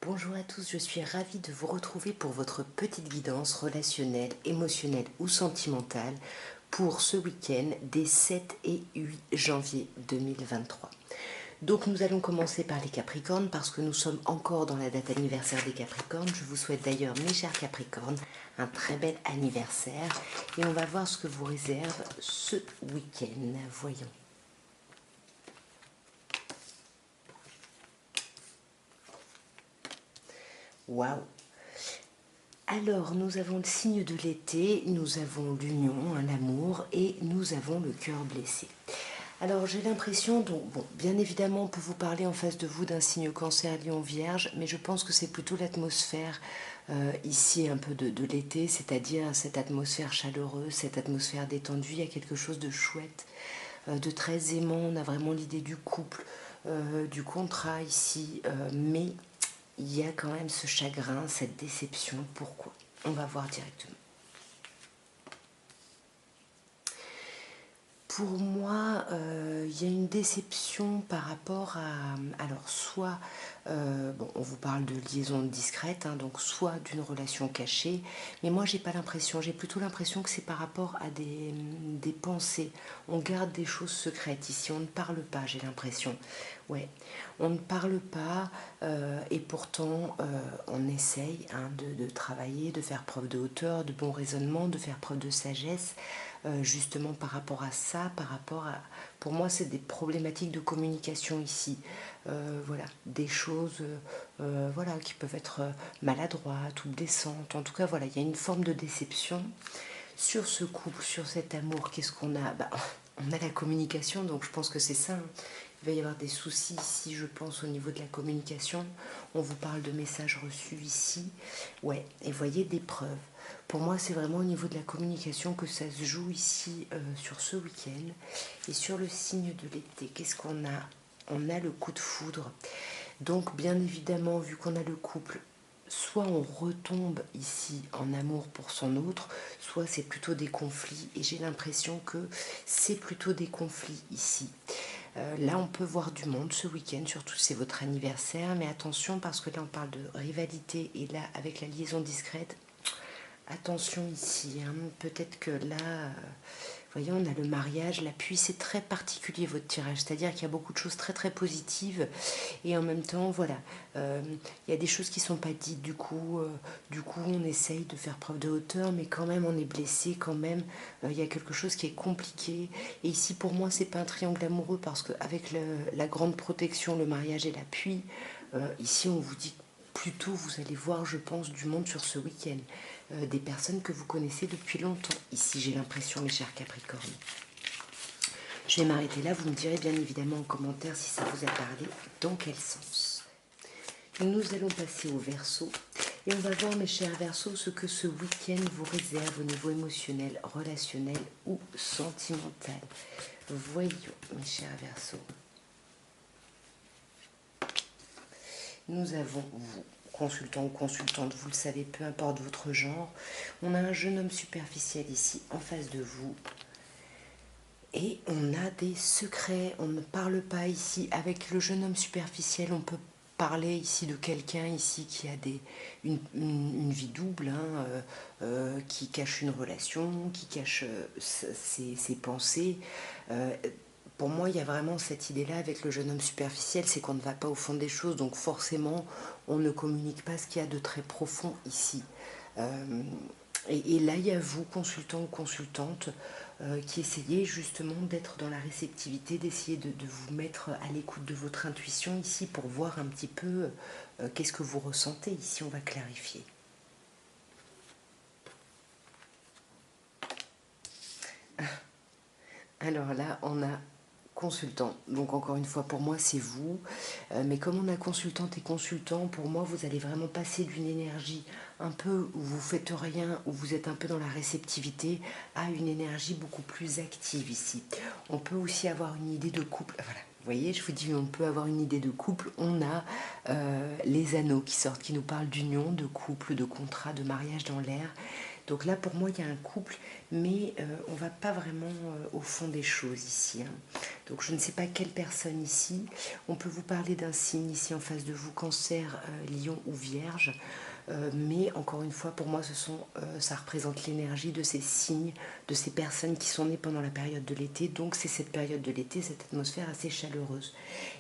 Bonjour à tous, je suis ravie de vous retrouver pour votre petite guidance relationnelle, émotionnelle ou sentimentale pour ce week-end des 7 et 8 janvier 2023. Donc nous allons commencer par les Capricornes parce que nous sommes encore dans la date anniversaire des Capricornes. Je vous souhaite d'ailleurs, mes chers Capricornes, un très bel anniversaire et on va voir ce que vous réserve ce week-end. Voyons. Waouh! Alors, nous avons le signe de l'été, nous avons l'union, l'amour, et nous avons le cœur blessé. Alors, j'ai l'impression, donc, bon, bien évidemment, on peut vous parler en face de vous d'un signe cancer, lion, vierge, mais je pense que c'est plutôt l'atmosphère ici un peu de l'été, c'est-à-dire cette atmosphère chaleureuse, cette atmosphère détendue. Il y a quelque chose de chouette, de très aimant. On a vraiment l'idée du couple, du contrat ici, mais il y a quand même ce chagrin, cette déception. Pourquoi? On va voir directement. Pour moi, il y a une déception par rapport à... Alors, soit, bon, on vous parle de liaison discrète, hein, donc soit d'une relation cachée, mais moi, j'ai pas l'impression, j'ai plutôt l'impression que c'est par rapport à des pensées. On garde des choses secrètes ici, on ne parle pas, j'ai l'impression. Ouais, on ne parle pas et pourtant, on essaye de travailler, de faire preuve de hauteur, de bon raisonnement, de faire preuve de sagesse. Justement par rapport à ça, par rapport à... Pour moi, c'est des problématiques de communication ici. Voilà, des choses voilà, qui peuvent être maladroites ou blessantes. En tout cas, voilà, il y a une forme de déception sur ce couple, sur cet amour. Qu'est-ce qu'on a? On a la communication, donc je pense que c'est ça, hein. Il va y avoir des soucis ici, je pense, au niveau de la communication. On vous parle de messages reçus ici. Ouais, et voyez des preuves. Pour moi, c'est vraiment au niveau de la communication que ça se joue ici sur ce week-end. Et sur le signe de l'été, qu'est-ce qu'on a? On a le coup de foudre. Donc, bien évidemment, vu qu'on a le couple, soit on retombe ici en amour pour son autre, soit c'est plutôt des conflits. Et j'ai l'impression que c'est plutôt des conflits ici. Là, on peut voir du monde ce week-end, surtout si c'est votre anniversaire. Mais attention, parce que là, on parle de rivalité. Et là, avec la liaison discrète, attention ici, hein. Peut-être que là, voyez, on a le mariage, l'appui, c'est très particulier votre tirage, c'est-à-dire qu'il y a beaucoup de choses très très positives et en même temps, voilà, il y a des choses qui ne sont pas dites, du coup on essaye de faire preuve de hauteur, mais quand même on est blessé, quand même, il y a quelque chose qui est compliqué. Et ici pour moi, c'est pas un triangle amoureux parce qu'avec la grande protection, le mariage et l'appui, ici on vous dit plutôt vous allez voir, je pense, du monde sur ce week-end. Des personnes que vous connaissez depuis longtemps. Ici, j'ai l'impression, mes chers Capricornes. Je vais m'arrêter là. Vous me direz bien évidemment en commentaire si ça vous a parlé, dans quel sens. Nous allons passer au Verseau. Et on va voir, mes chers Verseaux, ce que ce week-end vous réserve au niveau émotionnel, relationnel ou sentimental. Voyons, mes chers Verseaux. Nous avons vous, consultant ou consultante, vous le savez, peu importe votre genre. On a un jeune homme superficiel ici en face de vous. Et on a des secrets, on ne parle pas ici. Avec le jeune homme superficiel, on peut parler ici de quelqu'un ici qui a une vie double, hein, qui cache une relation, qui cache ses pensées. Pour moi, il y a vraiment cette idée-là avec le jeune homme superficiel, c'est qu'on ne va pas au fond des choses, donc forcément, on ne communique pas ce qu'il y a de très profond ici. Et là, il y a vous, consultant ou consultante, qui essayez justement d'être dans la réceptivité, d'essayer de vous mettre à l'écoute de votre intuition ici pour voir un petit peu qu'est-ce que vous ressentez. Ici, on va clarifier. Alors là, on a consultant. Donc encore une fois, pour moi, c'est vous. Mais comme on a consultante et consultant, pour moi, vous allez vraiment passer d'une énergie un peu où vous faites rien, où vous êtes un peu dans la réceptivité, à une énergie beaucoup plus active ici. On peut aussi avoir une idée de couple. Voilà. Vous voyez, je vous dis, on peut avoir une idée de couple. On a les anneaux qui sortent, qui nous parlent d'union, de couple, de contrat, de mariage dans l'air. Donc là, pour moi, il y a un couple, mais on ne va pas vraiment au fond des choses ici, hein. Donc je ne sais pas quelle personne ici. On peut vous parler d'un signe ici en face de vous, Cancer, Lion ou Vierge. Mais encore une fois, pour moi, ça représente l'énergie de ces signes, de ces personnes qui sont nées pendant la période de l'été. Donc c'est cette période de l'été, cette atmosphère assez chaleureuse.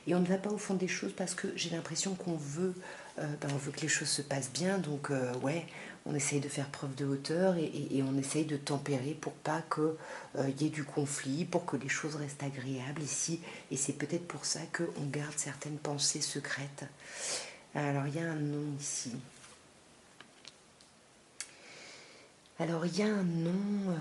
Et on ne va pas au fond des choses parce que j'ai l'impression qu'on veut, on veut que les choses se passent bien. Donc ouais, on essaye de faire preuve de hauteur et on essaye de tempérer pour pas qu'il y ait du conflit, pour que les choses restent agréables ici. Et c'est peut-être pour ça qu'on garde certaines pensées secrètes. Alors il y a un nom ici. Alors il y a un nom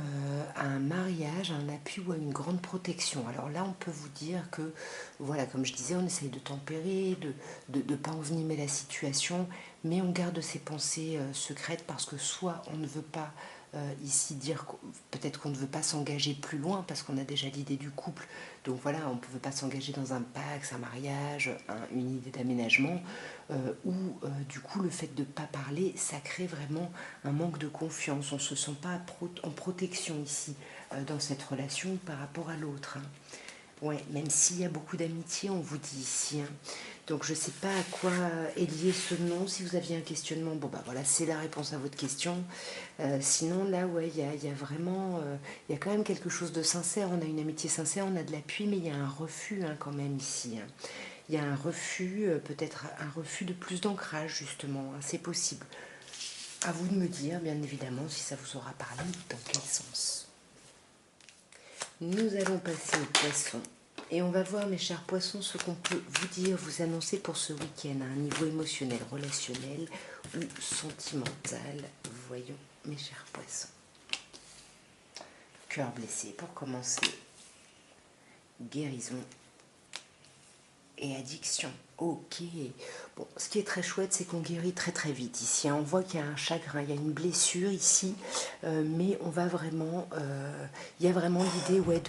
à un mariage, à un appui ou à une grande protection. Alors là on peut vous dire que, voilà, comme je disais, on essaye de tempérer, de ne pas envenimer la situation, mais on garde ses pensées secrètes parce que soit on ne veut pas ici dire, peut-être qu'on ne veut pas s'engager plus loin parce qu'on a déjà l'idée du couple. Donc voilà, on ne veut pas s'engager dans un pax, un mariage, une idée d'aménagement, ou du coup le fait de ne pas parler, ça crée vraiment un manque de confiance. On ne se sent pas en protection ici, dans cette relation par rapport à l'autre, hein. Ouais, même s'il y a beaucoup d'amitié, on vous dit ici, hein. Donc je ne sais pas à quoi est lié ce nom. Si vous aviez un questionnement, bon bah voilà, c'est la réponse à votre question. Sinon là, ouais, il y a vraiment, il y a quand même quelque chose de sincère. On a une amitié sincère, on a de l'appui, mais il y a un refus, hein, quand même ici, hein. Il y a un refus, peut-être un refus de plus d'ancrage justement, hein, c'est possible. À vous de me dire, bien évidemment, si ça vous aura parlé, dans quel sens. Nous allons passer aux poissons. Et on va voir, mes chers poissons, ce qu'on peut vous dire, vous annoncer pour ce week-end à un niveau émotionnel, relationnel ou sentimental. Voyons, mes chers poissons. Cœur blessé, pour commencer. Guérison et addiction. Ok. Bon, ce qui est très chouette, c'est qu'on guérit très très vite ici, hein. On voit qu'il y a un chagrin, il y a une blessure ici, mais on va vraiment, il y a vraiment l'idée, ouais,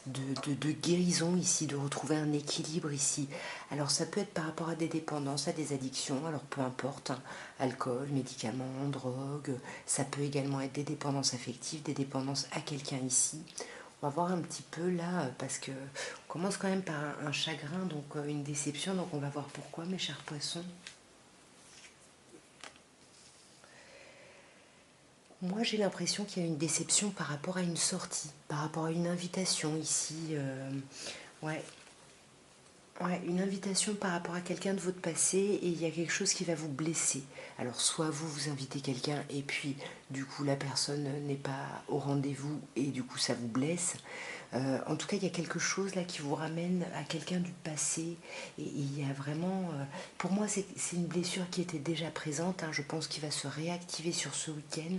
de guérison ici, de retrouver un équilibre ici. Alors ça peut être par rapport à des dépendances, à des addictions, alors peu importe, hein, alcool, médicaments, drogue, ça peut également être des dépendances affectives, des dépendances à quelqu'un ici. On va voir un petit peu là, parce que on commence quand même par un chagrin, donc une déception, donc on va voir pourquoi, mes chers poissons. Moi, j'ai l'impression qu'il y a une déception par rapport à une sortie, par rapport à une invitation ici. Ouais, ouais, une invitation par rapport à quelqu'un de votre passé et il y a quelque chose qui va vous blesser. Alors, soit vous invitez quelqu'un et puis, du coup, la personne n'est pas au rendez-vous et du coup, ça vous blesse. En tout cas, il y a quelque chose là qui vous ramène à quelqu'un du passé. Et il y a vraiment... pour moi, c'est une blessure qui était déjà présente, hein. Je pense qu'il va se réactiver sur ce week-end.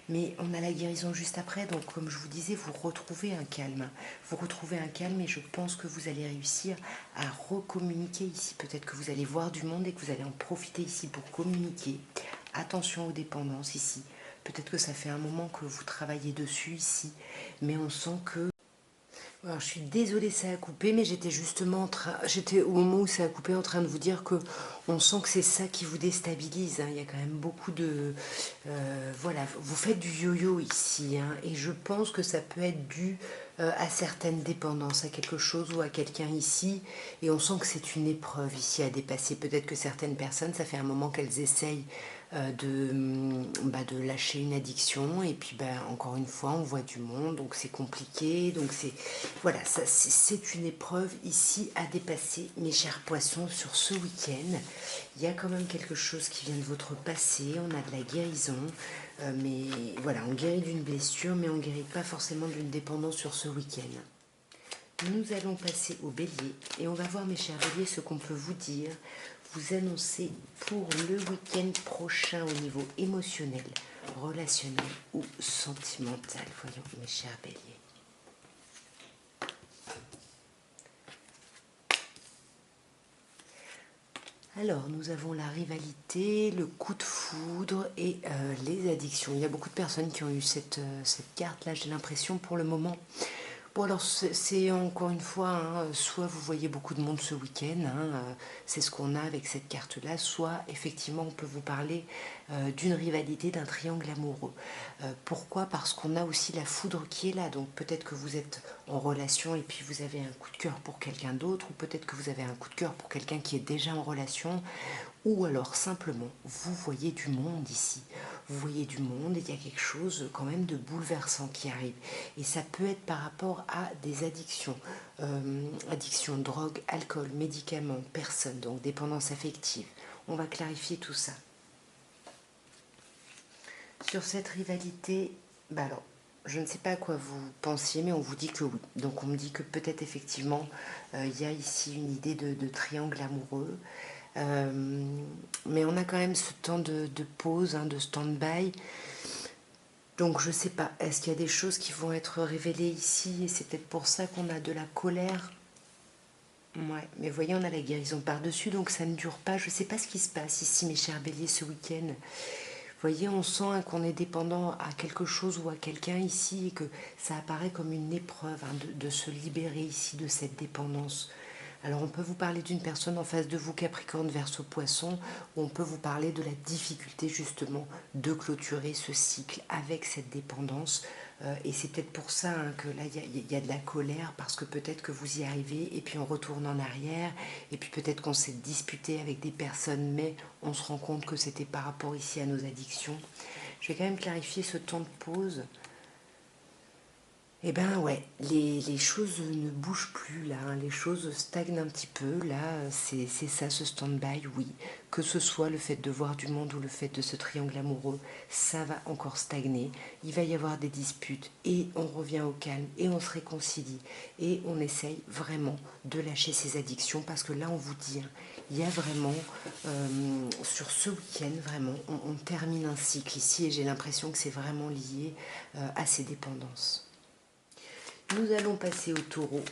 Mais on a la guérison juste après. Donc, comme je vous disais, vous retrouvez un calme. Vous retrouvez un calme et je pense que vous allez réussir à recommuniquer ici. Peut-être que vous allez voir du monde et que vous allez en profiter ici pour communiquer. Attention aux dépendances ici. Peut-être que ça fait un moment que vous travaillez dessus ici. Mais on sent que... Alors, je suis désolée, ça a coupé, mais j'étais justement j'étais au moment où ça a coupé en train de vous dire que on sent que c'est ça qui vous déstabilise, hein. Il y a quand même beaucoup de, voilà, vous faites du yo-yo ici, hein, et je pense que ça peut être dû à certaines dépendances, à quelque chose ou à quelqu'un ici, et on sent que c'est une épreuve ici à dépasser. Peut-être que certaines personnes, ça fait un moment qu'elles essayent de lâcher une addiction et puis encore une fois on voit du monde, donc c'est compliqué, donc c'est voilà, c'est une épreuve ici à dépasser, mes chers poissons. Sur ce week-end, il y a quand même quelque chose qui vient de votre passé, on a de la guérison, mais voilà, on guérit d'une blessure mais on guérit pas forcément d'une dépendance sur ce week-end. Nous allons passer au bélier et on va voir, mes chers béliers, ce qu'on peut vous dire, vous annoncer pour le week-end prochain au niveau émotionnel, relationnel ou sentimental. Voyons, mes chers béliers. Alors, nous avons la rivalité, le coup de foudre et les addictions. Il y a beaucoup de personnes qui ont eu cette carte-là, j'ai l'impression, pour le moment. Bon alors c'est encore une fois, hein, soit vous voyez beaucoup de monde ce week-end, hein, c'est ce qu'on a avec cette carte-là, soit effectivement on peut vous parler d'une rivalité, d'un triangle amoureux. Pourquoi? Parce qu'on a aussi la foudre qui est là, donc peut-être que vous êtes en relation et puis vous avez un coup de cœur pour quelqu'un d'autre, ou peut-être que vous avez un coup de cœur pour quelqu'un qui est déjà en relation, ou alors simplement vous voyez du monde ici. Vous voyez du monde et il y a quelque chose quand même de bouleversant qui arrive. Et ça peut être par rapport à des addictions. Addiction, drogue, alcool, médicaments, personnes, donc dépendance affective. On va clarifier tout ça. Sur cette rivalité, bah alors, je ne sais pas à quoi vous pensiez, mais on vous dit que oui. Donc on me dit que peut-être effectivement, il y a ici une idée de triangle amoureux. Mais on a quand même ce temps de pause, hein, de stand-by. Donc je sais pas, est-ce qu'il y a des choses qui vont être révélées ici et c'est peut-être pour ça qu'on a de la colère. Ouais, mais voyez, on a la guérison par-dessus, donc ça ne dure pas. Je sais pas ce qui se passe ici, mes chers béliers, ce week-end. Vous voyez, on sent hein, qu'on est dépendant à quelque chose ou à quelqu'un ici et que ça apparaît comme une épreuve hein, de se libérer ici de cette dépendance. Alors on peut vous parler d'une personne en face de vous, Capricorne, Verseau, Poisson, ou on peut vous parler de la difficulté justement de clôturer ce cycle avec cette dépendance. Et c'est peut-être pour ça hein, que là il y a de la colère, parce que peut-être que vous y arrivez et puis on retourne en arrière, et puis peut-être qu'on s'est disputé avec des personnes, mais on se rend compte que c'était par rapport ici à nos addictions. Je vais quand même clarifier ce temps de pause. Eh ben ouais, les choses ne bougent plus là, hein, les choses stagnent un petit peu. Là, c'est ça ce stand-by, oui. Que ce soit le fait de voir du monde ou le fait de ce triangle amoureux, ça va encore stagner. Il va y avoir des disputes et on revient au calme et on se réconcilie. Et on essaye vraiment de lâcher ses addictions parce que là, on vous dit, hein, il y a vraiment, sur ce week-end, vraiment, on termine un cycle ici et j'ai l'impression que c'est vraiment lié à ces dépendances. Nous allons passer au taureau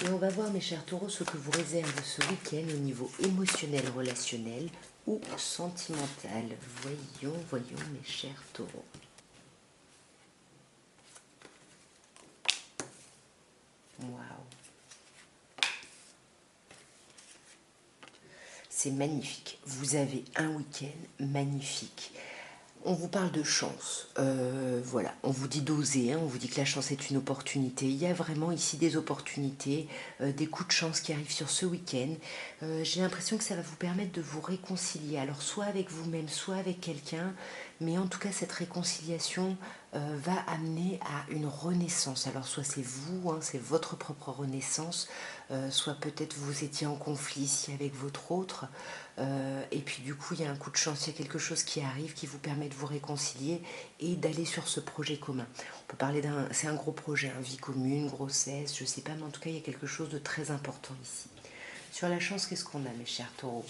et on va voir mes chers taureaux ce que vous réserve ce week-end au niveau émotionnel, relationnel ou sentimental. Voyons mes chers taureaux. Waouh. C'est magnifique. Vous avez un week-end magnifique. On vous parle de chance, voilà, on vous dit d'oser, hein, on vous dit que la chance est une opportunité. Il y a vraiment ici des opportunités, des coups de chance qui arrivent sur ce week-end. J'ai l'impression que ça va vous permettre de vous réconcilier, alors soit avec vous-même, soit avec quelqu'un, mais en tout cas cette réconciliation va amener à une renaissance. Alors soit c'est vous, hein, c'est votre propre renaissance, soit peut-être vous étiez en conflit ici avec votre autre, et puis du coup il y a un coup de chance, il y a quelque chose qui arrive qui vous permet de vous réconcilier et d'aller sur ce projet commun. On peut parler c'est un gros projet, hein, vie commune, grossesse, je sais pas, mais en tout cas il y a quelque chose de très important ici. Sur la chance, qu'est-ce qu'on a mes chers taureaux?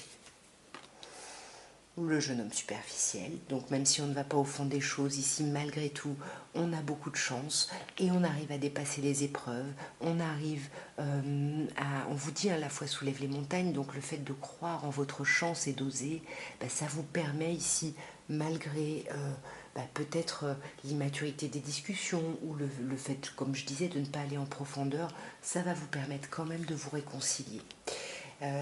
Le jeune homme superficiel, donc même si on ne va pas au fond des choses ici, malgré tout, on a beaucoup de chance et on arrive à dépasser les épreuves, on arrive on vous dit hein, la foi soulève les montagnes, donc le fait de croire en votre chance et d'oser, bah, ça vous permet ici, malgré peut-être l'immaturité des discussions ou le fait, comme je disais, de ne pas aller en profondeur, ça va vous permettre quand même de vous réconcilier.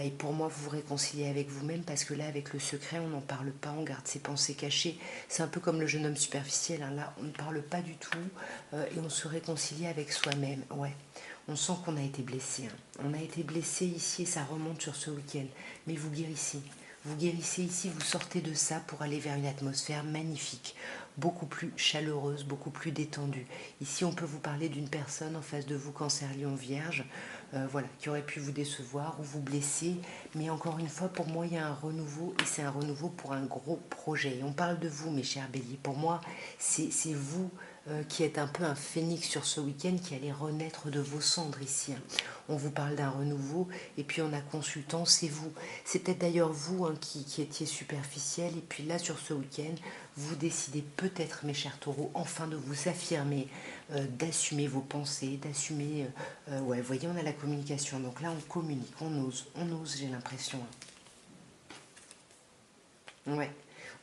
Et pour moi, vous vous réconciliez avec vous-même parce que là, avec le secret, on n'en parle pas, on garde ses pensées cachées. C'est un peu comme le jeune homme superficiel, hein. Là, on ne parle pas du tout et on se réconcilie avec soi-même. Ouais, on sent qu'on a été blessé, hein. On a été blessé ici et ça remonte sur ce week-end. Mais vous guérissez. Vous guérissez ici, vous sortez de ça pour aller vers une atmosphère magnifique, beaucoup plus chaleureuse, beaucoup plus détendue. Ici, on peut vous parler d'une personne en face de vous, Cancer, Lion, Vierge, voilà, qui aurait pu vous décevoir ou vous blesser. Mais encore une fois, pour moi, il y a un renouveau et c'est un renouveau pour un gros projet. Et on parle de vous, mes chers béliers. Pour moi, c'est vous qui êtes un peu un phénix sur ce week-end qui allez renaître de vos cendres ici, hein. On vous parle d'un renouveau et puis on a consultant, c'est vous. C'est peut-être d'ailleurs vous hein, qui étiez superficiel et puis là sur ce week-end, vous décidez peut-être, mes chers taureaux, enfin de vous affirmer, d'assumer vos pensées, d'assumer... ouais, vous voyez, on a la communication. Donc là, on communique, on ose, j'ai l'impression, hein. Ouais,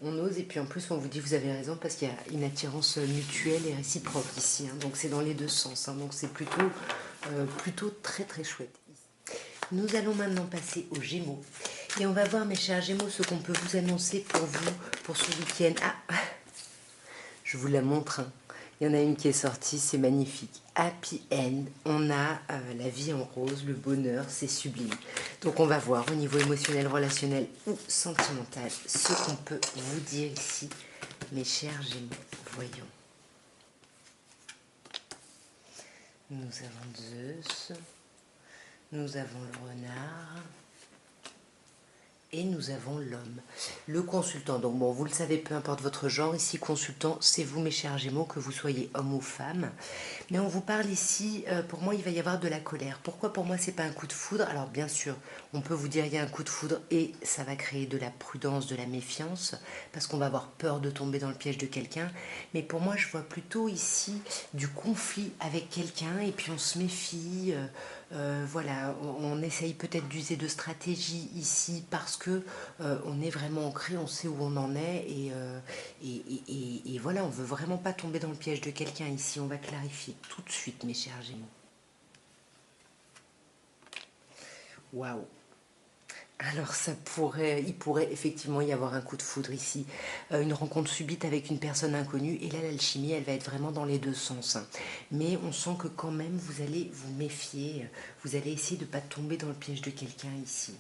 on ose et puis en plus, on vous dit, vous avez raison, parce qu'il y a une attirance mutuelle et réciproque ici, hein. Donc c'est dans les deux sens, hein. Donc c'est plutôt plutôt très très chouette. Nous allons maintenant passer aux Gémeaux. Et on va voir, mes chers Gémeaux, ce qu'on peut vous annoncer pour vous, pour ce week-end. Ah, je vous la montre, hein. Il y en a une qui est sortie, c'est magnifique. Happy End, on a la vie en rose, le bonheur, c'est sublime. Donc on va voir au niveau émotionnel, relationnel ou sentimental ce qu'on peut vous dire ici, mes chers Gémeaux. Voyons. Nous avons Zeus, nous avons le renard. Et nous avons l'homme, le consultant. Donc bon, vous le savez, peu importe votre genre, ici consultant, c'est vous mes chers Gémeaux, que vous soyez homme ou femme. Mais on vous parle ici, pour moi il va y avoir de la colère. Pourquoi pour moi c'est pas un coup de foudre? Alors bien sûr, on peut vous dire il y a un coup de foudre et ça va créer de la prudence, de la méfiance, parce qu'on va avoir peur de tomber dans le piège de quelqu'un. Mais pour moi je vois plutôt ici du conflit avec quelqu'un et puis on se méfie. Voilà, on essaye peut-être d'user de stratégie ici parce que on est vraiment ancré, on sait où on en est et voilà, on veut vraiment pas tomber dans le piège de quelqu'un ici. On va clarifier tout de suite, mes chers Gémeaux. Waouh! Alors il pourrait effectivement y avoir un coup de foudre ici, une rencontre subite avec une personne inconnue, et là l'alchimie elle va être vraiment dans les deux sens, hein. Mais on sent que quand même vous allez vous méfier, vous allez essayer de ne pas tomber dans le piège de quelqu'un ici.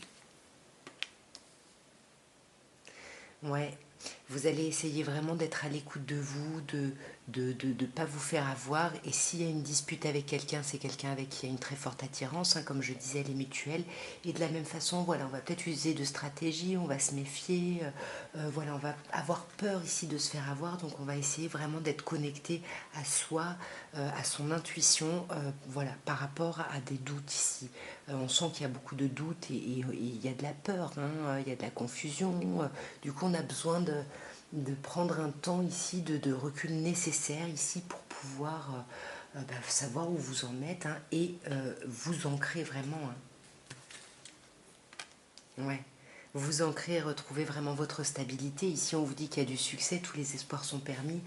Ouais, vous allez essayer vraiment d'être à l'écoute de vous, de pas vous faire avoir. Et s'il y a une dispute avec quelqu'un, c'est quelqu'un avec qui il y a une très forte attirance, hein, comme je disais, elle est mutuelle. Et de la même façon, voilà, on va peut-être user de stratégie, on va se méfier, voilà, on va avoir peur ici de se faire avoir. Donc on va essayer vraiment d'être connecté à soi, à son intuition, voilà, par rapport à des doutes ici. On sent qu'il y a beaucoup de doutes et il y a de la peur, hein, il y a de la confusion. Du coup, on a besoin de prendre un temps ici de recul nécessaire ici pour pouvoir savoir où vous en êtes, hein, et vous ancrer vraiment, hein. Ouais. Vous ancrer et retrouver vraiment votre stabilité. Ici, on vous dit qu'il y a du succès, tous les espoirs sont permis.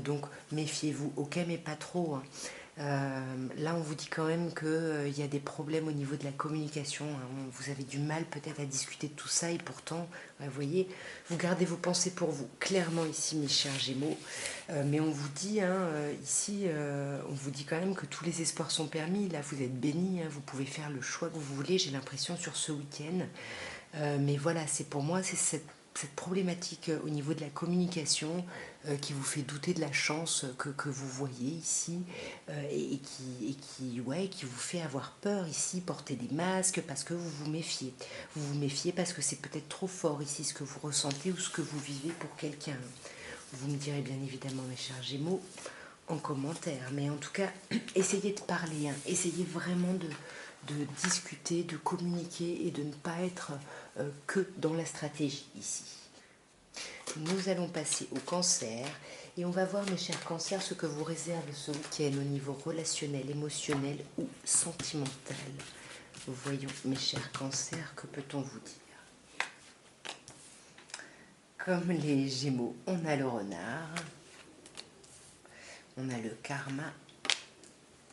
Donc, méfiez-vous. Ok, mais pas trop, hein. Là, on vous dit quand même qu'il y a des problèmes au niveau de la communication, hein. Vous avez du mal peut-être à discuter de tout ça et pourtant, vous voyez, vous gardez vos pensées pour vous. Clairement ici, mes chers Gémeaux. Mais on vous dit, hein, ici, on vous dit quand même que tous les espoirs sont permis. Là, vous êtes bénis, hein, vous pouvez faire le choix que vous voulez, j'ai l'impression, sur ce week-end. Mais voilà, c'est pour moi, c'est cette problématique au niveau de la communication qui vous fait douter de la chance que vous voyez ici, ouais, qui vous fait avoir peur ici, porter des masques parce que vous vous méfiez. Vous vous méfiez parce que c'est peut-être trop fort ici ce que vous ressentez ou ce que vous vivez pour quelqu'un. Vous me direz bien évidemment, mes chers Gémeaux, en commentaire. Mais en tout cas, essayez de parler, hein. Essayez vraiment de discuter, de communiquer et de ne pas être que dans la stratégie ici. Nous allons passer au cancer et on va voir, mes chers cancers, ce que vous réserve ce week-end au niveau relationnel, émotionnel ou sentimental. Voyons, mes chers cancers, que peut-on vous dire? Comme les Gémeaux, on a le renard, on a le karma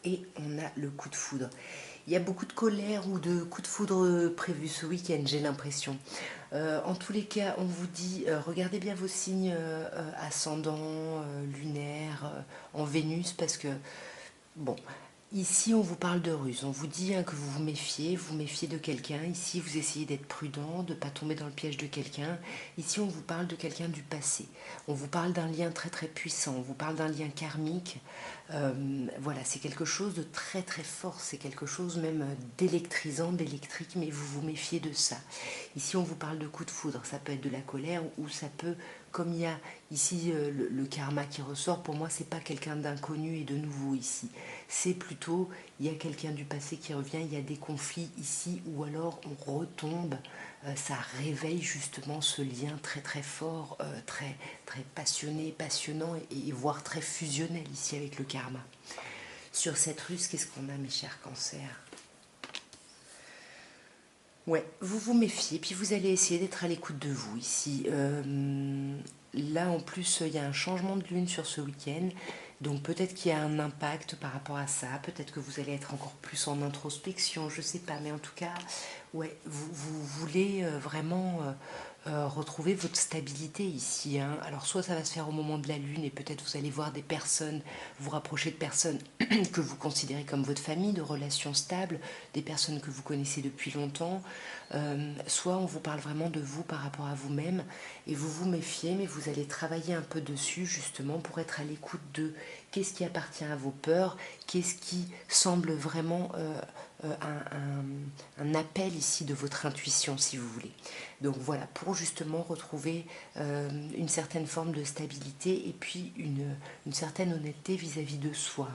et on a le coup de foudre. Il y a beaucoup de colère ou de coups de foudre prévus ce week-end, j'ai l'impression. En tous les cas, on vous dit, regardez bien vos signes ascendants, lunaires, en Vénus, parce que, bon, ici on vous parle de ruse, on vous dit, hein, que vous vous méfiez de quelqu'un. Ici, vous essayez d'être prudent, de ne pas tomber dans le piège de quelqu'un. Ici, on vous parle de quelqu'un du passé. On vous parle d'un lien très très puissant, on vous parle d'un lien karmique. Voilà, c'est quelque chose de très très fort, c'est quelque chose même d'électrisant, d'électrique, mais vous vous méfiez de ça. Ici, on vous parle de coup de foudre, ça peut être de la colère ou ça peut, comme il y a ici le karma qui ressort, pour moi, c'est pas quelqu'un d'inconnu et de nouveau ici. C'est plutôt, il y a quelqu'un du passé qui revient, il y a des conflits ici, ou alors on retombe, ça réveille justement ce lien très très fort, très, très passionné, passionnant et voire très fusionnel ici avec le karma. Sur cette ruse, qu'est-ce qu'on a, mes chers cancers? Ouais, vous vous méfiez, puis vous allez essayer d'être à l'écoute de vous ici. Là, en plus, il y a un changement de lune sur ce week-end. Donc peut-être qu'il y a un impact par rapport à ça, peut-être que vous allez être encore plus en introspection, je sais pas, mais en tout cas, ouais, vous voulez vraiment retrouver votre stabilité ici, hein. Alors soit ça va se faire au moment de la lune et peut-être vous allez voir des personnes, vous rapprocher de personnes que vous considérez comme votre famille, de relations stables, des personnes que vous connaissez depuis longtemps. Soit on vous parle vraiment de vous par rapport à vous-même et vous vous méfiez, mais vous allez travailler un peu dessus justement pour être à l'écoute de qu'est-ce qui appartient à vos peurs, qu'est-ce qui semble vraiment un appel ici de votre intuition si vous voulez. Donc voilà, pour justement retrouver une certaine forme de stabilité et puis une certaine honnêteté vis-à-vis de soi.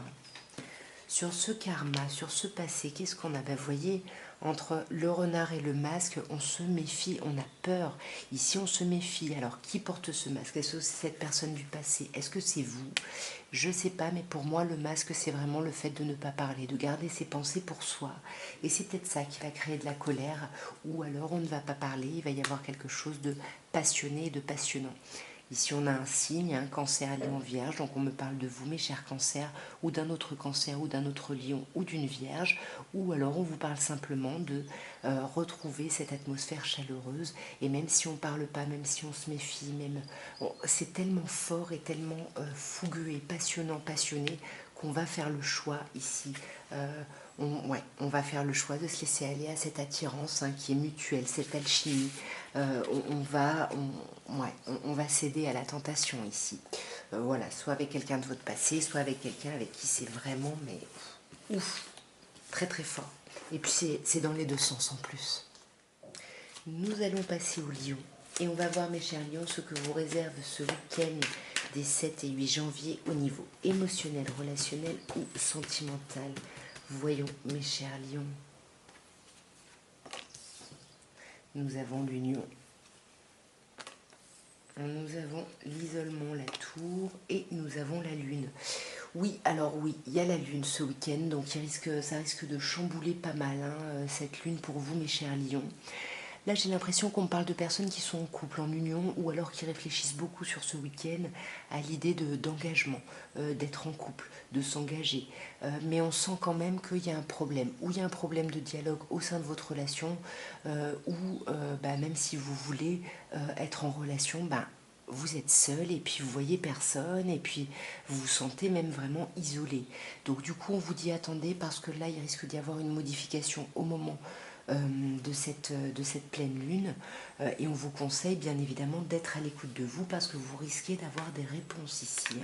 Sur ce karma, sur ce passé, qu'est-ce qu'on a? Vous voyez, entre le renard et le masque, on se méfie, on a peur. Ici, on se méfie. Alors, qui porte ce masque? Est-ce que c'est cette personne du passé? Est-ce que c'est vous? Je ne sais pas, mais pour moi, le masque, c'est vraiment le fait de ne pas parler, de garder ses pensées pour soi. Et c'est peut-être ça qui va créer de la colère, ou alors on ne va pas parler, il va y avoir quelque chose de passionné et de passionnant. Ici, on a un signe, un cancer, lion, vierge. Donc, on me parle de vous, mes chers cancers, ou d'un autre cancer, ou d'un autre lion, ou d'une vierge. Ou alors, on vous parle simplement de retrouver cette atmosphère chaleureuse. Et même si on ne parle pas, même si on se méfie, même c'est tellement fort et tellement fougueux et passionnant, passionné, qu'on va faire le choix ici. On va faire le choix de se laisser aller à cette attirance hein, qui est mutuelle, cette alchimie. On va céder à la tentation ici. Voilà, soit avec quelqu'un de votre passé, soit avec quelqu'un avec qui c'est vraiment, mais ouf, très très fort. Et puis c'est dans les deux sens en plus. Nous allons passer au lion. Et on va voir, mes chers lions, ce que vous réserve ce week-end des 7 et 8 janvier au niveau émotionnel, relationnel ou sentimental. Voyons, mes chers lions. Nous avons l'union. Nous avons l'isolement, la tour et nous avons la lune. Oui, alors oui, il y a la lune ce week-end, donc ça risque de chambouler pas mal hein, cette lune pour vous, mes chers lions. Là, j'ai l'impression qu'on parle de personnes qui sont en couple, en union, ou alors qui réfléchissent beaucoup sur ce week-end à l'idée d'engagement, d'être en couple, de s'engager. Mais on sent quand même qu'il y a un problème, ou il y a un problème de dialogue au sein de votre relation, même si vous voulez être en relation, vous êtes seul et puis vous voyez personne et puis vous vous sentez même vraiment isolé. Donc du coup, on vous dit attendez parce que là, il risque d'y avoir une modification au moment de cette pleine lune et on vous conseille bien évidemment d'être à l'écoute de vous parce que vous risquez d'avoir des réponses ici.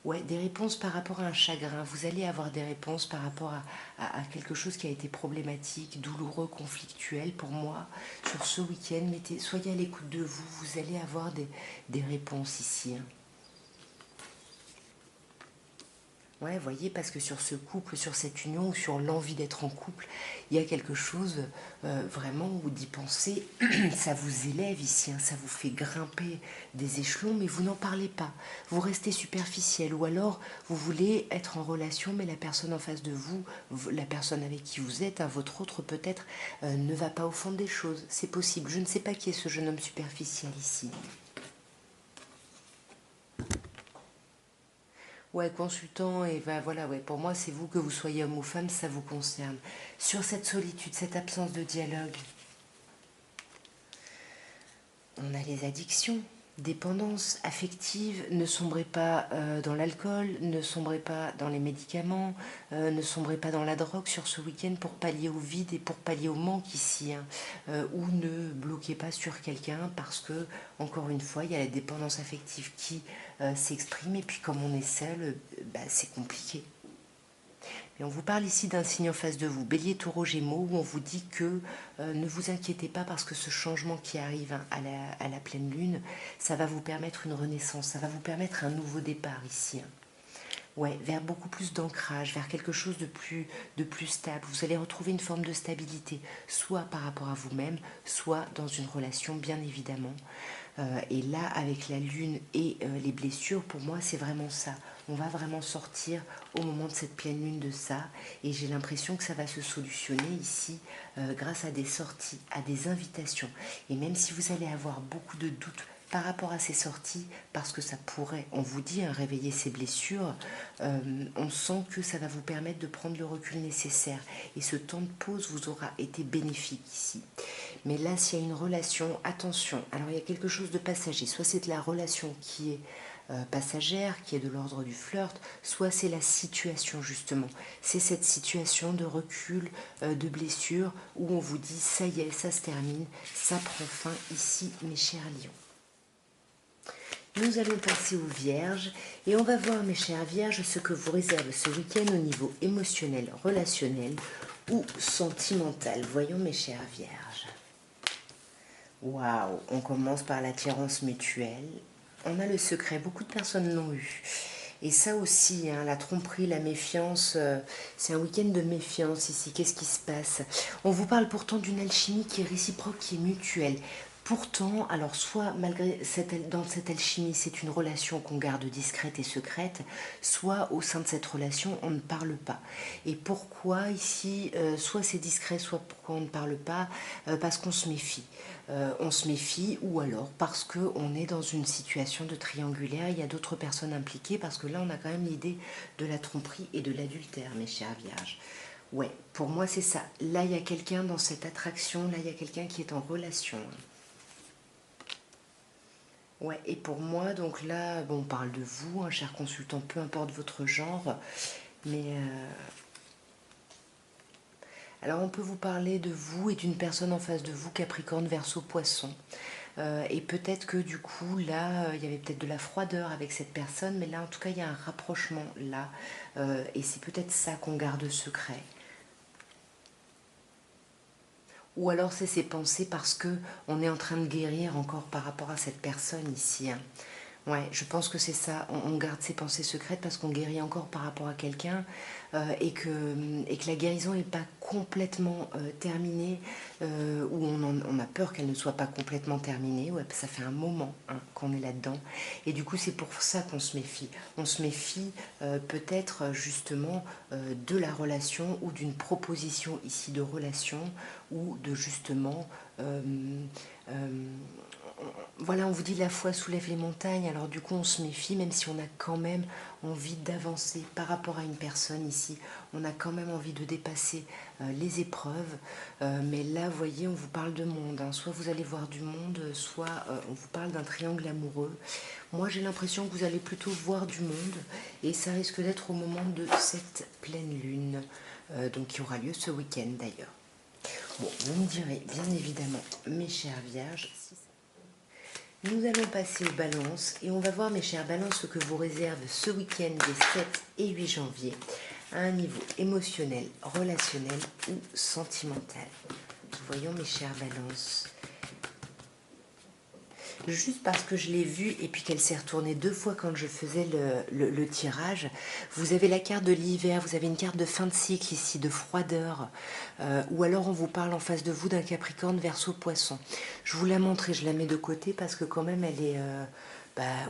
Ouais, des réponses par rapport à un chagrin. Vous allez avoir des réponses par rapport à quelque chose qui a été problématique, douloureux, conflictuel pour moi sur ce week-end. Soyez à l'écoute de vous, vous allez avoir des réponses ici. Ouais, voyez, parce que sur ce couple, sur cette union, ou sur l'envie d'être en couple, il y a quelque chose vraiment où d'y penser, ça vous élève ici, hein, ça vous fait grimper des échelons, mais vous n'en parlez pas. Vous restez superficiel, ou alors vous voulez être en relation, mais la personne en face de vous, la personne avec qui vous êtes, hein, votre autre peut-être, ne va pas au fond des choses. C'est possible. Je ne sais pas qui est ce jeune homme superficiel ici. Ouais, consultant, et ben voilà, ouais, pour moi, c'est vous, que vous soyez homme ou femme, ça vous concerne. Sur cette solitude, cette absence de dialogue, on a les addictions, dépendance affective. Ne sombrez pas dans l'alcool, ne sombrez pas dans les médicaments, ne sombrez pas dans la drogue sur ce week-end pour pallier au vide et pour pallier au manque ici. Hein. Ou ne bloquez pas sur quelqu'un parce que, encore une fois, il y a la dépendance affective qui s'exprime et puis comme on est seul, c'est compliqué. Et on vous parle ici d'un signe en face de vous, Bélier, Taureau, Gémeaux, où on vous dit que ne vous inquiétez pas parce que ce changement qui arrive hein, à la pleine lune, ça va vous permettre une renaissance, ça va vous permettre un nouveau départ ici. Hein. Ouais, vers beaucoup plus d'ancrage, vers quelque chose de plus stable. Vous allez retrouver une forme de stabilité, soit par rapport à vous-même, soit dans une relation, bien évidemment. Et là, avec la lune et les blessures, pour moi, c'est vraiment ça. On va vraiment sortir au moment de cette pleine lune de ça. Et j'ai l'impression que ça va se solutionner ici grâce à des sorties, à des invitations. Et même si vous allez avoir beaucoup de doutes par rapport à ces sorties, parce que ça pourrait, on vous dit, hein, réveiller ces blessures, on sent que ça va vous permettre de prendre le recul nécessaire. Et ce temps de pause vous aura été bénéfique ici. Mais là, s'il y a une relation, attention, alors il y a quelque chose de passager. Soit c'est de la relation qui est passagère, qui est de l'ordre du flirt, soit c'est la situation justement. C'est cette situation de recul, de blessure, où on vous dit, ça y est, ça se termine, ça prend fin ici, mes chers lions. Nous allons passer aux Vierges et on va voir, mes chères Vierges, ce que vous réserve ce week-end au niveau émotionnel, relationnel ou sentimental. Voyons, mes chères Vierges. Waouh, on commence par l'attirance mutuelle. On a le secret, beaucoup de personnes l'ont eu. Et ça aussi, hein, la tromperie, la méfiance, c'est un week-end de méfiance ici. Qu'est-ce qui se passe? On vous parle pourtant d'une alchimie qui est réciproque, qui est mutuelle. Pourtant, alors soit malgré dans cette alchimie, c'est une relation qu'on garde discrète et secrète, soit au sein de cette relation, on ne parle pas. Et pourquoi ici, soit c'est discret, soit pourquoi on ne parle pas? Parce qu'on se méfie. On se méfie, ou alors parce qu'on est dans une situation de triangulaire, il y a d'autres personnes impliquées, parce que là on a quand même l'idée de la tromperie et de l'adultère, mes chers Vierges. Ouais, pour moi c'est ça. Là il y a quelqu'un dans cette attraction, là il y a quelqu'un qui est en relation. Ouais, et pour moi, donc là, bon, on parle de vous, un cher consultant, peu importe votre genre, mais alors on peut vous parler de vous et d'une personne en face de vous, Capricorne, Verseau, Poisson. Et peut-être que du coup, là, il y avait peut-être de la froideur avec cette personne, mais là, en tout cas, il y a un rapprochement là. Et c'est peut-être ça qu'on garde secret. Ou alors c'est ses pensées parce que on est en train de guérir encore par rapport à cette personne ici, hein. Ouais, je pense que c'est ça. On garde ses pensées secrètes parce qu'on guérit encore par rapport à quelqu'un, et que la guérison n'est pas complètement terminée, ou on a peur qu'elle ne soit pas complètement terminée. Ouais, ça fait un moment, hein, qu'on est là-dedans. Et du coup, c'est pour ça qu'on se méfie. On se méfie peut-être justement de la relation ou d'une proposition ici de relation ou de justement... euh, voilà, on vous dit la foi soulève les montagnes, alors du coup on se méfie, même si on a quand même envie d'avancer par rapport à une personne ici, on a quand même envie de dépasser les épreuves, mais là, vous voyez, on vous parle de monde, hein. Soit vous allez voir du monde, soit on vous parle d'un triangle amoureux. Moi j'ai l'impression que vous allez plutôt voir du monde, et ça risque d'être au moment de cette pleine lune, donc qui aura lieu ce week-end d'ailleurs. Bon, vous me direz, bien évidemment, mes chères vierges, nous allons passer aux balances et on va voir, mes chères balances, ce que vous réserve ce week-end des 7 et 8 janvier à un niveau émotionnel, relationnel ou sentimental. Voyons, mes chères balances. Juste parce que je l'ai vue et puis qu'elle s'est retournée 2 fois quand je faisais le tirage, vous avez la carte de l'hiver, vous avez une carte de fin de cycle ici, de froideur, ou alors on vous parle en face de vous d'un Capricorne, Verseau, Poisson. Je vous la montre et je la mets de côté parce que quand même elle est...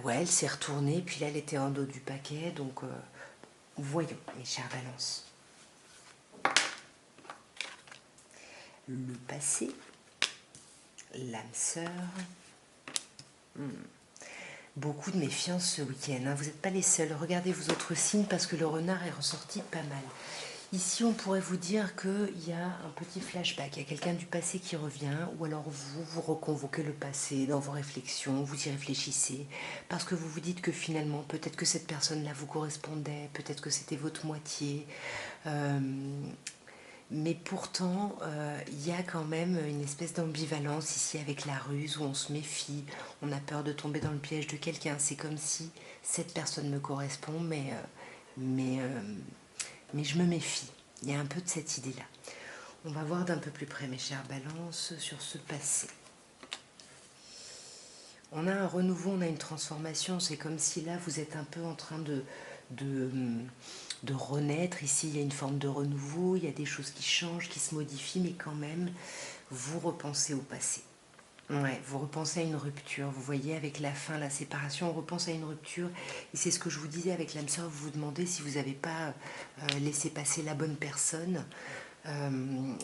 ouais, elle s'est retournée, puis là elle était en dos du paquet, donc voyons, mes chères balances. Le passé, l'âme sœur... Beaucoup de méfiance ce week-end, hein. Vous n'êtes pas les seuls. Regardez vos autres signes parce que le renard est ressorti pas mal. Ici, on pourrait vous dire qu'il y a un petit flashback. Il y a quelqu'un du passé qui revient, ou alors vous reconvoquez le passé dans vos réflexions, vous y réfléchissez, parce que vous vous dites que finalement, peut-être que cette personne-là vous correspondait, peut-être que c'était votre moitié. Mais pourtant, il y a quand même une espèce d'ambivalence ici avec la ruse où on se méfie, on a peur de tomber dans le piège de quelqu'un. C'est comme si cette personne me correspond, mais, euh, mais je me méfie. Il y a un peu de cette idée-là. On va voir d'un peu plus près, mes chères balances, sur ce passé. On a un renouveau, on a une transformation. C'est comme si là, vous êtes un peu en train de renaître. Ici, il y a une forme de renouveau, il y a des choses qui changent, qui se modifient, mais quand même, vous repensez au passé. Ouais, vous repensez à une rupture, vous voyez, avec la fin, la séparation, on repense à une rupture. Et c'est ce que je vous disais avec l'âme sœur, vous vous demandez si vous n'avez pas laissé passer la bonne personne.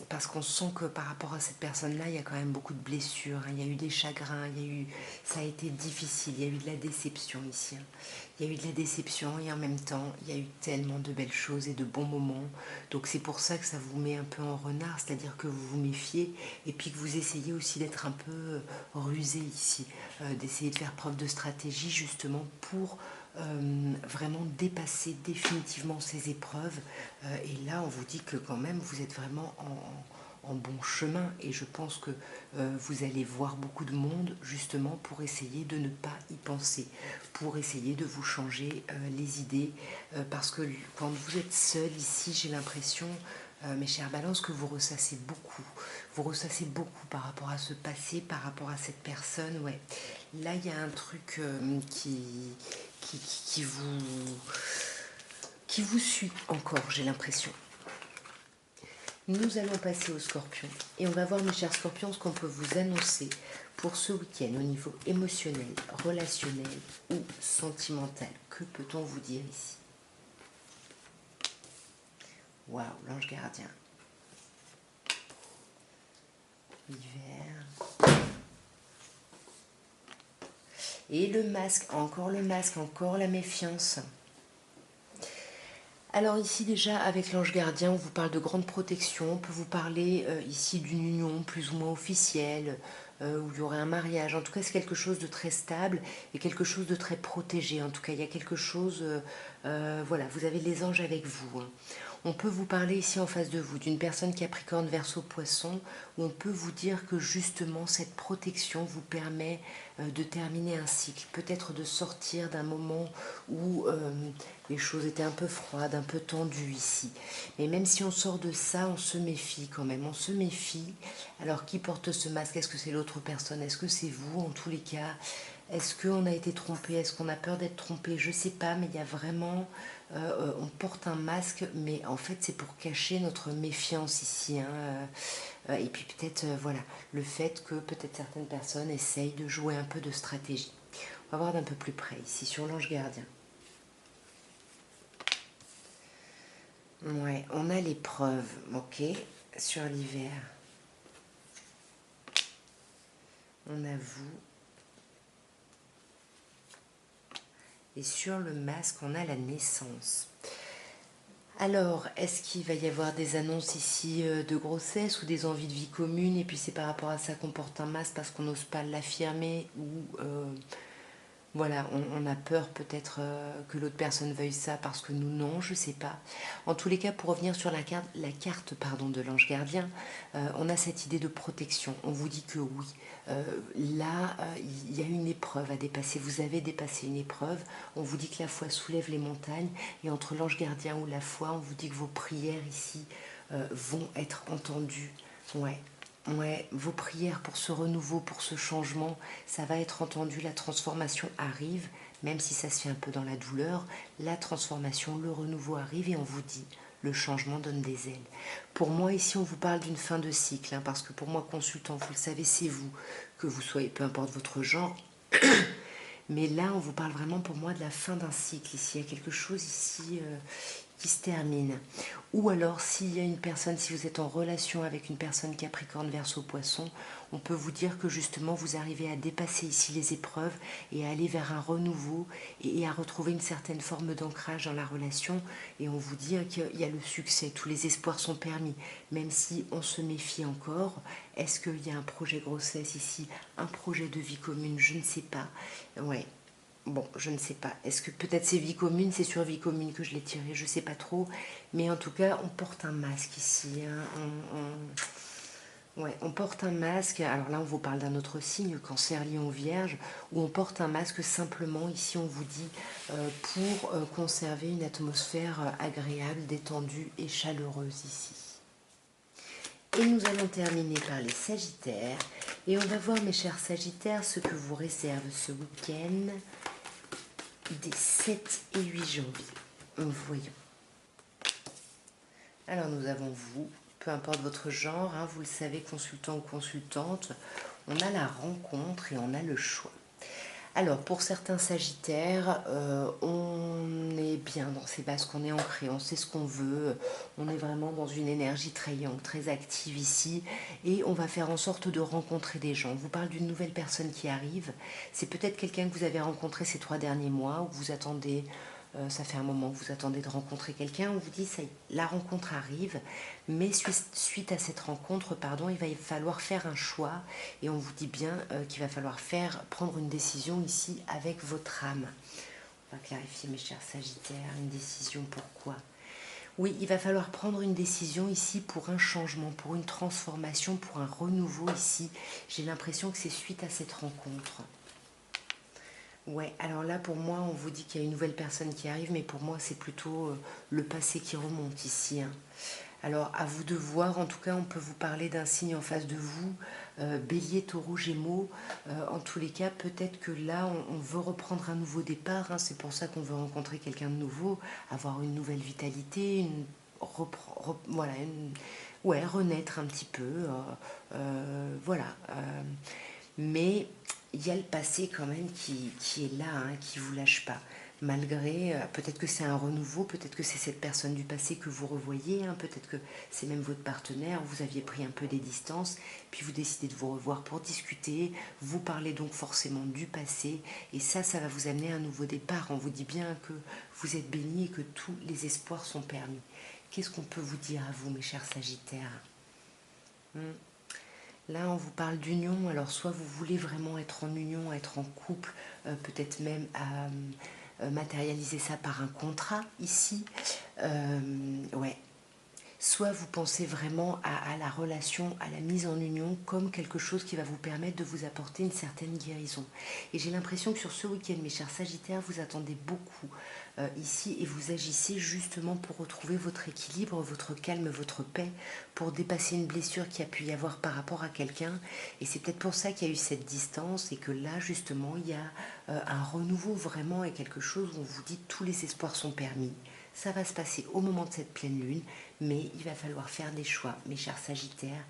parce qu'on sent que par rapport à cette personne-là, il y a quand même beaucoup de blessures, hein. Il y a eu des chagrins, ça a été difficile, il y a eu de la déception ici, hein. Il y a eu de la déception et en même temps, il y a eu tellement de belles choses et de bons moments. Donc c'est pour ça que ça vous met un peu en renard, c'est-à-dire que vous vous méfiez et puis que vous essayez aussi d'être un peu rusé ici, d'essayer de faire preuve de stratégie justement pour vraiment dépasser définitivement ces épreuves. Et là, on vous dit que quand même, vous êtes vraiment en bon chemin et je pense que vous allez voir beaucoup de monde justement pour essayer de ne pas y penser, pour essayer de vous changer les idées, parce que quand vous êtes seul ici, j'ai l'impression, mes chères balances, que vous ressassez beaucoup par rapport à ce passé, par rapport à cette personne. Ouais, là il y a un truc qui, qui vous qui vous suit encore, j'ai l'impression. Nous allons passer aux scorpions et on va voir, mes chers scorpions, ce qu'on peut vous annoncer pour ce week-end au niveau émotionnel, relationnel ou sentimental. Que peut-on vous dire ici? Waouh, l'ange gardien. L'hiver. Et le masque, encore la méfiance. Alors ici déjà avec l'ange gardien on vous parle de grande protection, on peut vous parler ici d'une union plus ou moins officielle, où il y aurait un mariage. En tout cas c'est quelque chose de très stable et quelque chose de très protégé. En tout cas il y a quelque chose, voilà, vous avez les anges avec vous, hein. On peut vous parler ici en face de vous d'une personne Capricorne, Verseau, Poisson, où on peut vous dire que justement cette protection vous permet de terminer un cycle, peut-être de sortir d'un moment où les choses étaient un peu froides, un peu tendues ici. Mais même si on sort de ça, on se méfie quand même, on se méfie. Alors qui porte ce masque? Est-ce que c'est l'autre personne? Est-ce que c'est vous? En tous les cas, est-ce qu'on a été trompé? Est-ce qu'on a peur d'être trompé? Je ne sais pas, mais il y a vraiment... on porte un masque, mais en fait c'est pour cacher notre méfiance ici, hein. Et puis peut-être, voilà, le fait que peut-être certaines personnes essayent de jouer un peu de stratégie. On va voir d'un peu plus près ici sur l'ange gardien. Ouais, on a l'épreuve, ok, sur l'hiver. On a vous. Et sur le masque, on a la naissance. Alors, est-ce qu'il va y avoir des annonces ici de grossesse ou des envies de vie commune et puis c'est par rapport à ça qu'on porte un masque parce qu'on n'ose pas l'affirmer ou voilà, on a peur peut-être que l'autre personne veuille ça parce que nous non, je sais pas. En tous les cas, pour revenir sur la carte pardon, de l'ange gardien, on a cette idée de protection. On vous dit que oui, là, il y a une épreuve à dépasser. Vous avez dépassé une épreuve. On vous dit que la foi soulève les montagnes. Et entre l'ange gardien ou la foi, on vous dit que vos prières ici vont être entendues. Ouais. Ouais, vos prières pour ce renouveau, pour ce changement, ça va être entendu, la transformation arrive, même si ça se fait un peu dans la douleur, la transformation, le renouveau arrive et on vous dit, le changement donne des ailes. Pour moi, ici, on vous parle d'une fin de cycle, hein, parce que pour moi, consultant, vous le savez, c'est vous, que vous soyez, peu importe votre genre, mais là, on vous parle vraiment pour moi de la fin d'un cycle ici. Il y a quelque chose ici qui se termine. Ou alors, s'il y a une personne, si vous êtes en relation avec une personne Capricorne, Verseau, Poisson, on peut vous dire que justement, vous arrivez à dépasser ici les épreuves et à aller vers un renouveau et à retrouver une certaine forme d'ancrage dans la relation. Et on vous dit qu'il y a le succès, tous les espoirs sont permis, même si on se méfie encore. Est-ce qu'il y a un projet grossesse ici, un projet de vie commune? Je ne sais pas. Ouais. Bon, je ne sais pas. Est-ce que peut-être c'est vie commune, c'est sur vie commune que je l'ai tiré, je ne sais pas trop. Mais en tout cas, on porte un masque ici, hein. Ouais, on porte un masque. Alors là, on vous parle d'un autre signe, Cancer, Lion, Vierge, où on porte un masque simplement. Ici, on vous dit pour conserver une atmosphère agréable, détendue et chaleureuse ici. Et nous allons terminer par les Sagittaires. Et on va voir, mes chers Sagittaires, ce que vous réserve ce week-end des 7 et 8 janvier. Voyons. Alors nous avons vous, peu importe votre genre, hein, vous le savez, consultant ou consultante, on a la rencontre et on a le choix. Alors, pour certains sagittaires, on est bien dans ses bases, qu'on est ancré, on sait ce qu'on veut, on est vraiment dans une énergie très yang, très active ici, et on va faire en sorte de rencontrer des gens. On vous parle d'une nouvelle personne qui arrive, c'est peut-être quelqu'un que vous avez rencontré ces 3 derniers mois, ou que vous attendez, ça fait un moment que vous attendez de rencontrer quelqu'un, on vous dit, ça y est, la rencontre arrive, mais suite à cette rencontre, pardon, il va falloir faire un choix, et on vous dit bien qu'il va falloir prendre une décision ici avec votre âme. On va clarifier, mes chers sagittaires, une décision pourquoi? Oui, il va falloir prendre une décision ici pour un changement, pour une transformation, pour un renouveau ici. J'ai l'impression que c'est suite à cette rencontre. Ouais, alors là, pour moi, on vous dit qu'il y a une nouvelle personne qui arrive, mais pour moi, c'est plutôt le passé qui remonte ici, hein. Alors, à vous de voir. En tout cas, on peut vous parler d'un signe en face de vous, Bélier, Taureau, Gémeaux. En tous les cas, peut-être que là, on veut reprendre un nouveau départ, hein. C'est pour ça qu'on veut rencontrer quelqu'un de nouveau, avoir une nouvelle vitalité, voilà, ouais, renaître un petit peu. Voilà. Mais il y a le passé quand même qui est là, hein, qui ne vous lâche pas. Malgré, peut-être que c'est un renouveau, peut-être que c'est cette personne du passé que vous revoyez, hein, peut-être que c'est même votre partenaire, vous aviez pris un peu des distances, puis vous décidez de vous revoir pour discuter, vous parlez donc forcément du passé, et ça va vous amener à un nouveau départ. On vous dit bien que vous êtes bénis et que tous les espoirs sont permis. Qu'est-ce qu'on peut vous dire à vous, mes chers Sagittaires? Là, on vous parle d'union. Alors, soit vous voulez vraiment être en union, être en couple, peut-être même matérialiser ça par un contrat ici. Ouais. Soit vous pensez vraiment à la relation, à la mise en union comme quelque chose qui va vous permettre de vous apporter une certaine guérison. Et j'ai l'impression que sur ce week-end, mes chers Sagittaires, vous attendez beaucoup ici et vous agissez justement pour retrouver votre équilibre, votre calme, votre paix, pour dépasser une blessure qui a pu y avoir par rapport à quelqu'un. Et c'est peut-être pour ça qu'il y a eu cette distance et que là, justement, il y a un renouveau vraiment et quelque chose où on vous dit tous les espoirs sont permis. Ça va se passer au moment de cette pleine lune, mais il va falloir faire des choix, mes chers Sagittaires.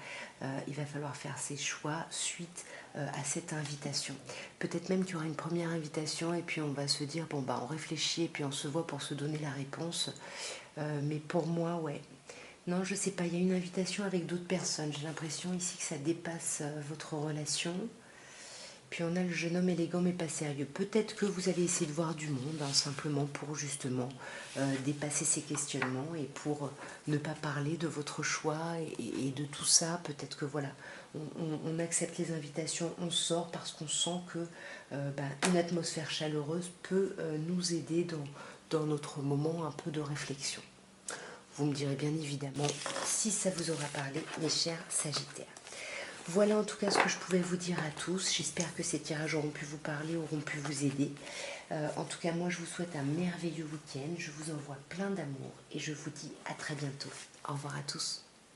Il va falloir faire ces choix suite à cette invitation. Peut-être même qu'il y aura une première invitation et puis on va se dire, bon bah on réfléchit et puis on se voit pour se donner la réponse. Mais pour moi, ouais. Non, je sais pas, il y a une invitation avec d'autres personnes. J'ai l'impression ici que ça dépasse votre relation. Puis on a le jeune homme élégant mais pas sérieux. Peut-être que vous allez essayer de voir du monde, hein, simplement pour justement dépasser ces questionnements et pour ne pas parler de votre choix et de tout ça. Peut-être que voilà, on accepte les invitations, on sort parce qu'on sent que une atmosphère chaleureuse peut nous aider dans notre moment un peu de réflexion. Vous me direz bien évidemment si ça vous aura parlé, mes chers Sagittaires. Voilà en tout cas ce que je pouvais vous dire à tous. J'espère que ces tirages auront pu vous parler, auront pu vous aider. En tout cas, moi, je vous souhaite un merveilleux week-end. Je vous envoie plein d'amour et je vous dis à très bientôt. Au revoir à tous.